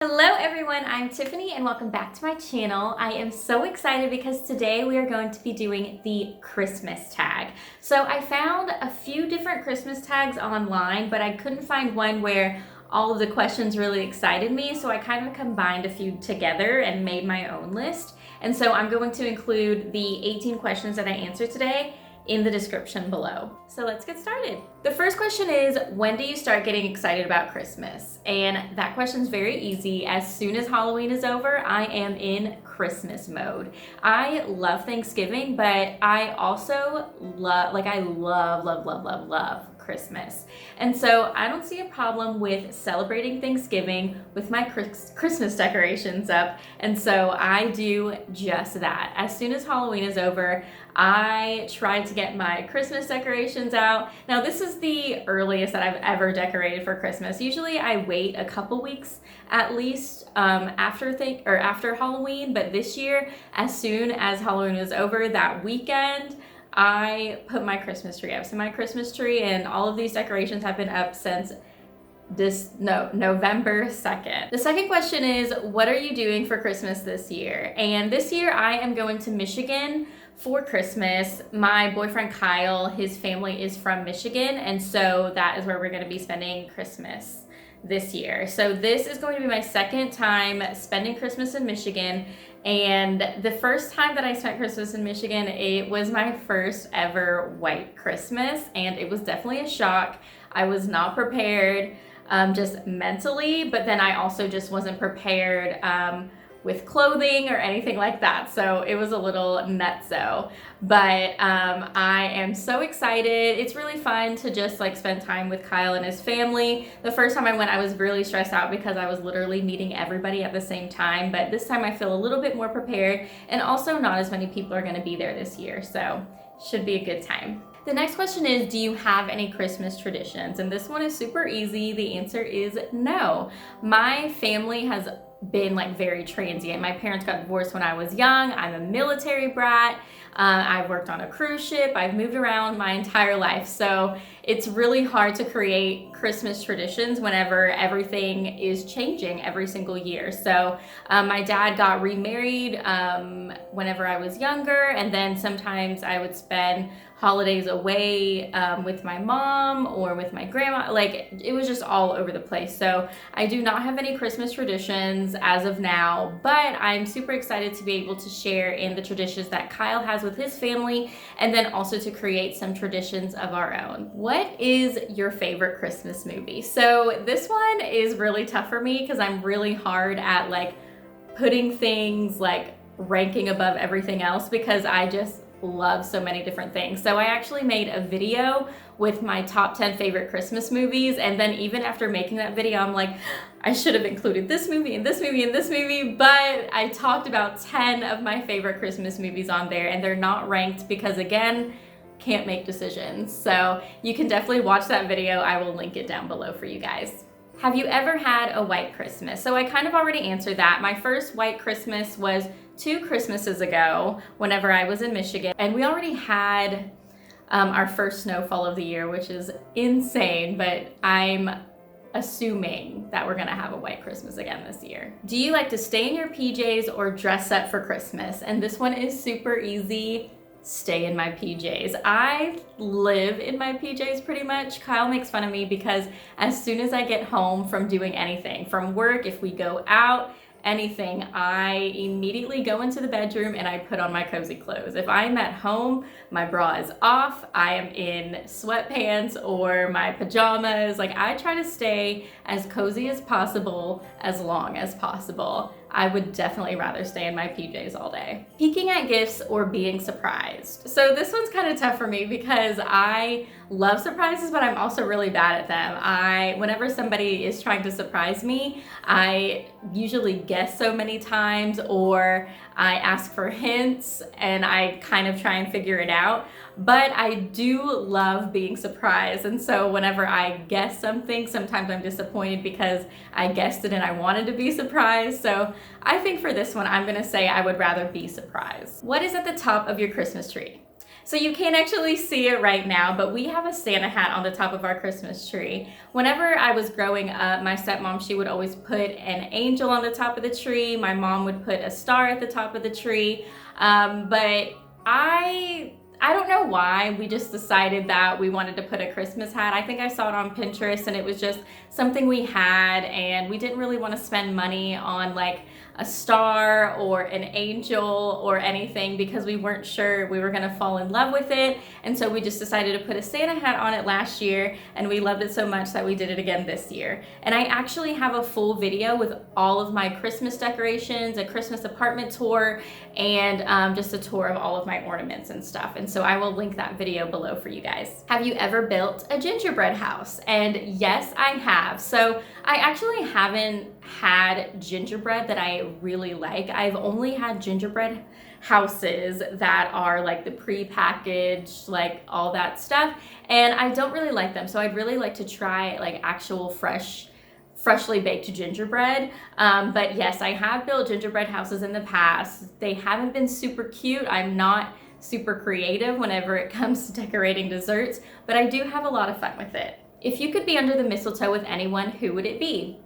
Hello everyone, I'm Tiffany and welcome back to my channel. I am so excited because today we are going to be doing the Christmas tag. So I found a few different Christmas tags online, but I couldn't find one where all of the questions really excited me, so I kind of combined a few together and made my own list. And so I'm going to include the 18 questions that I answered today in the description below. So let's get started. The first question is, when do you start getting excited about Christmas? And that question is very easy. As soon as Halloween is over, I am in Christmas mode. I love Thanksgiving, but I also love Christmas. And so I don't see a problem with celebrating Thanksgiving with my Christmas decorations up. And so I do just that. As soon as Halloween is over, I try to get my Christmas decorations out. Now this is the earliest that I've ever decorated for Christmas. Usually I wait a couple weeks at least after Halloween, but this year, as soon as Halloween was over, that weekend, I put my Christmas tree up. So my Christmas tree and all of these decorations have been up since November 2nd. The second question is, what are you doing for Christmas this year? And this year I am going to Michigan for Christmas. My boyfriend Kyle, his family is from Michigan, and so that is where we're going to be spending Christmas this year. So this is going to be my second time spending Christmas in Michigan. And the first time that I spent Christmas in Michigan, it was my first ever white Christmas, and it was definitely a shock. I was not prepared just mentally, but then I also just wasn't prepared with clothing or anything like that. So it was a little nutso, but I am so excited. It's really fun to just like spend time with Kyle and his family. The first time I went, I was really stressed out because I was literally meeting everybody at the same time, but this time I feel a little bit more prepared, and also not as many people are gonna be there this year, so should be a good time. The next question is, do you have any Christmas traditions? And this one is super easy. The answer is no. My family has been like very transient. My parents got divorced when I was young. I'm a military brat. I've worked on a cruise ship. I've moved around my entire life. So it's really hard to create Christmas traditions whenever everything is changing every single year. So my dad got remarried whenever I was younger, and then sometimes I would spend holidays away with my mom or with my grandma. Like, it was just all over the place. So I do not have any Christmas traditions as of now, but I'm super excited to be able to share in the traditions that Kyle has with his family, and then also to create some traditions of our own. What is your favorite Christmas movie? So this one is really tough for me because I'm really hard at like putting things like ranking above everything else, because I just love so many different things. So I actually made a video with my top 10 favorite Christmas movies, and then even after making that video, I'm like, I should have included this movie and this movie and this movie, but I talked about 10 of my favorite Christmas movies on there, and they're not ranked because, again, can't make decisions. So you can definitely watch that video. I will link it down below for you guys. Have you ever had a white Christmas? So I kind of already answered that. My first white Christmas was 2 Christmases ago whenever I was in Michigan, and we already had our first snowfall of the year, which is insane, but I'm assuming that we're gonna have a white Christmas again this year. Do you like to stay in your PJs or dress up for Christmas? And this one is super easy. Stay in my PJs. I live in my PJs pretty much. Kyle makes fun of me because as soon as I get home from doing anything, from work, if we go out, anything, I immediately go into the bedroom and I put on my cozy clothes. If I'm at home, my bra is off, I am in sweatpants or my pajamas. Like, I try to stay as cozy as possible, as long as possible. I would definitely rather stay in my PJs all day. Peeking at gifts or being surprised. So this one's kind of tough for me because I love surprises, but I'm also really bad at them. Whenever somebody is trying to surprise me, I usually guess so many times, or I ask for hints and I kind of try and figure it out. But I do love being surprised, and so whenever I guess something, sometimes I'm disappointed because I guessed it and I wanted to be surprised. So I think for this one, I'm gonna say I would rather be surprised. What is at the top of your Christmas tree? So you can't actually see it right now, but we have a Santa hat on the top of our Christmas tree. Whenever I was growing up, my stepmom, she would always put an angel on the top of the tree. My mom would put a star at the top of the tree. But I don't know why we just decided that we wanted to put a Christmas hat. I think I saw it on Pinterest and it was just something we had, and we didn't really want to spend money on like a star or an angel or anything because we weren't sure we were gonna fall in love with it. And so we just decided to put a Santa hat on it last year, and we loved it so much that we did it again this year. And I actually have a full video with all of my Christmas decorations, a Christmas apartment tour, and just a tour of all of my ornaments and stuff. And so I will link that video below for you guys. Have you ever built a gingerbread house? And yes, I have. So I actually haven't had gingerbread that I really like. I've only had gingerbread houses that are like the pre-packaged, like all that stuff, and I don't really like them. So I'd really like to try like actual freshly baked gingerbread. But yes, I have built gingerbread houses in the past. They haven't been super cute. I'm not super creative whenever it comes to decorating desserts, but I do have a lot of fun with it. If you could be under the mistletoe with anyone, who would it be?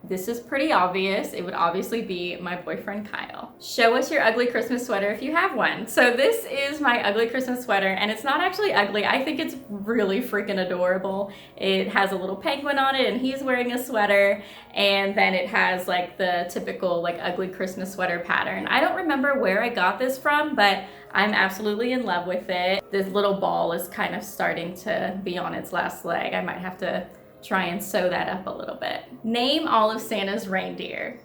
This is pretty obvious. It would obviously be my boyfriend, Kyle. Show us your ugly Christmas sweater if you have one. So this is my ugly Christmas sweater, and it's not actually ugly. I think it's really freaking adorable. It has a little penguin on it, and he's wearing a sweater, and then it has like the typical like ugly Christmas sweater pattern. I don't remember where I got this from, but I'm absolutely in love with it. This little ball is kind of starting to be on its last leg. I might have to try and sew that up a little bit. Name all of Santa's reindeer.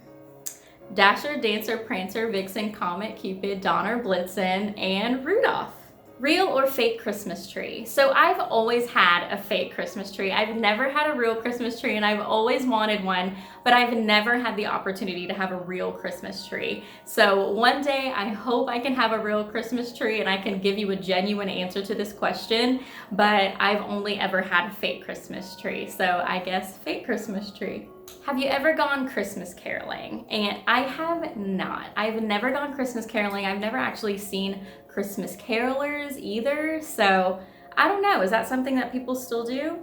Dasher, Dancer, Prancer, Vixen, Comet, Cupid, Donner, Blitzen, and Rudolph. Real or fake Christmas tree? So I've always had a fake Christmas tree. I've never had a real Christmas tree, and I've always wanted one, but I've never had the opportunity to have a real Christmas tree. So one day I hope I can have a real Christmas tree and I can give you a genuine answer to this question, but I've only ever had a fake Christmas tree. So I guess fake Christmas tree. Have you ever gone Christmas caroling? And I have not. I've never gone Christmas caroling. I've never actually seen Christmas carolers either. So I don't know. Is that something that people still do?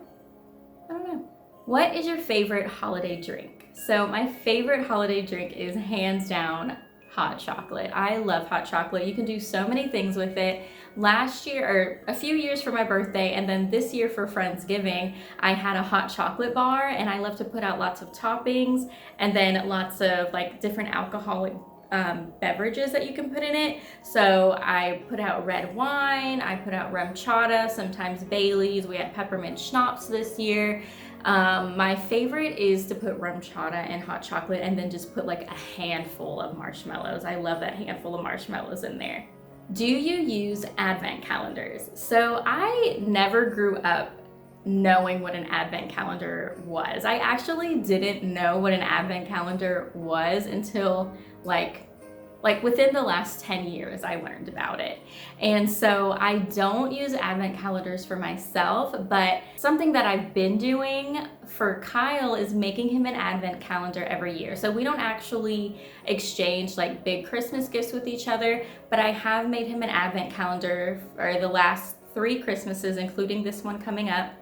I don't know. What is your favorite holiday drink? So my favorite holiday drink is hands down hot chocolate. I love hot chocolate. You can do so many things with it. Last year, or a few years for my birthday, and then this year for Friendsgiving, I had a hot chocolate bar, and I love to put out lots of toppings and then lots of like different alcoholic beverages that you can put in it. So I put out red wine, I put out rum chata, sometimes Bailey's. We had peppermint schnapps this year. My favorite is to put rum chata and hot chocolate and then just put like a handful of marshmallows. I love that handful of marshmallows in there. Do you use advent calendars? So I never grew up knowing what an advent calendar was. I actually didn't know what an advent calendar was until like within the last 10 years I learned about it. And so I don't use advent calendars for myself, but something that I've been doing for Kyle is making him an advent calendar every year. So we don't actually exchange like big Christmas gifts with each other, but I have made him an advent calendar for the last 3 Christmases, including this one coming up.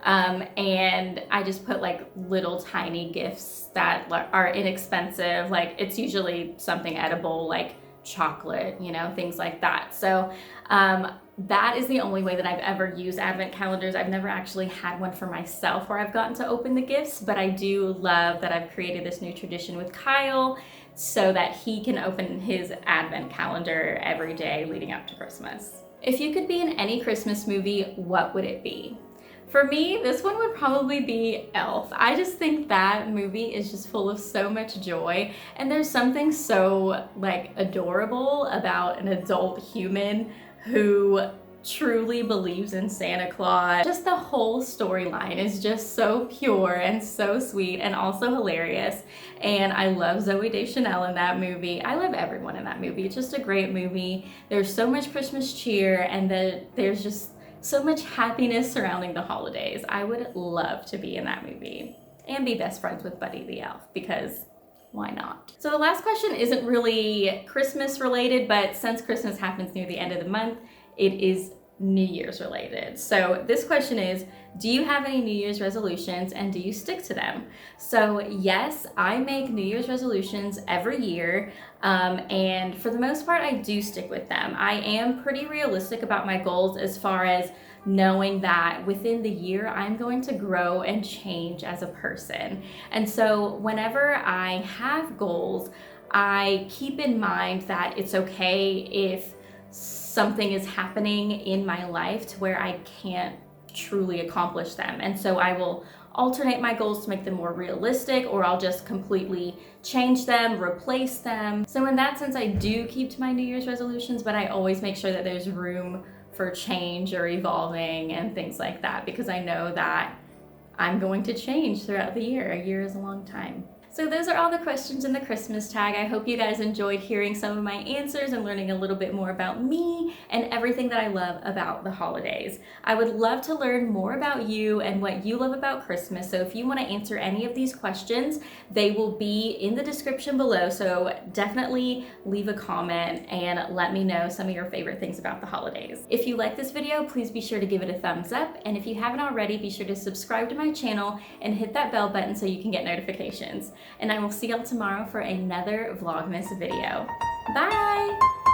And I just put like little tiny gifts that are inexpensive. Like it's usually something edible, like chocolate, you know, things like that. So that is the only way that I've ever used advent calendars. I've never actually had one for myself where I've gotten to open the gifts, but I do love that I've created this new tradition with Kyle so that he can open his advent calendar every day leading up to Christmas. If you could be in any Christmas movie, what would it be? For me, this one would probably be Elf. I just think that movie is just full of so much joy, and there's something so like adorable about an adult human who truly believes in Santa Claus. Just the whole storyline is just so pure and so sweet and also hilarious. And I love Zooey Deschanel in that movie. I love everyone in that movie. It's just a great movie. There's so much Christmas cheer, and there's just so much happiness surrounding the holidays. I would love to be in that movie and be best friends with Buddy the Elf, because why not? So the last question isn't really Christmas related, but since Christmas happens near the end of the month, it is New Year's related. So this question is, do you have any New Year's resolutions and do you stick to them? So yes, I make New Year's resolutions every year, and for the most part, I do stick with them. I am pretty realistic about my goals as far as knowing that within the year, I'm going to grow and change as a person. And so whenever I have goals, I keep in mind that it's okay if something is happening in my life to where I can't truly accomplish them. And so I will alternate my goals to make them more realistic, or I'll just completely change them, replace them. So in that sense, I do keep to my New Year's resolutions, but I always make sure that there's room for change or evolving and things like that, because I know that I'm going to change throughout the year. A year is a long time. So those are all the questions in the Christmas tag. I hope you guys enjoyed hearing some of my answers and learning a little bit more about me and everything that I love about the holidays. I would love to learn more about you and what you love about Christmas. So if you want to answer any of these questions, they will be in the description below. So definitely leave a comment and let me know some of your favorite things about the holidays. If you like this video, please be sure to give it a thumbs up. And if you haven't already, be sure to subscribe to my channel and hit that bell button so you can get notifications. And I will see y'all tomorrow for another Vlogmas video. Bye!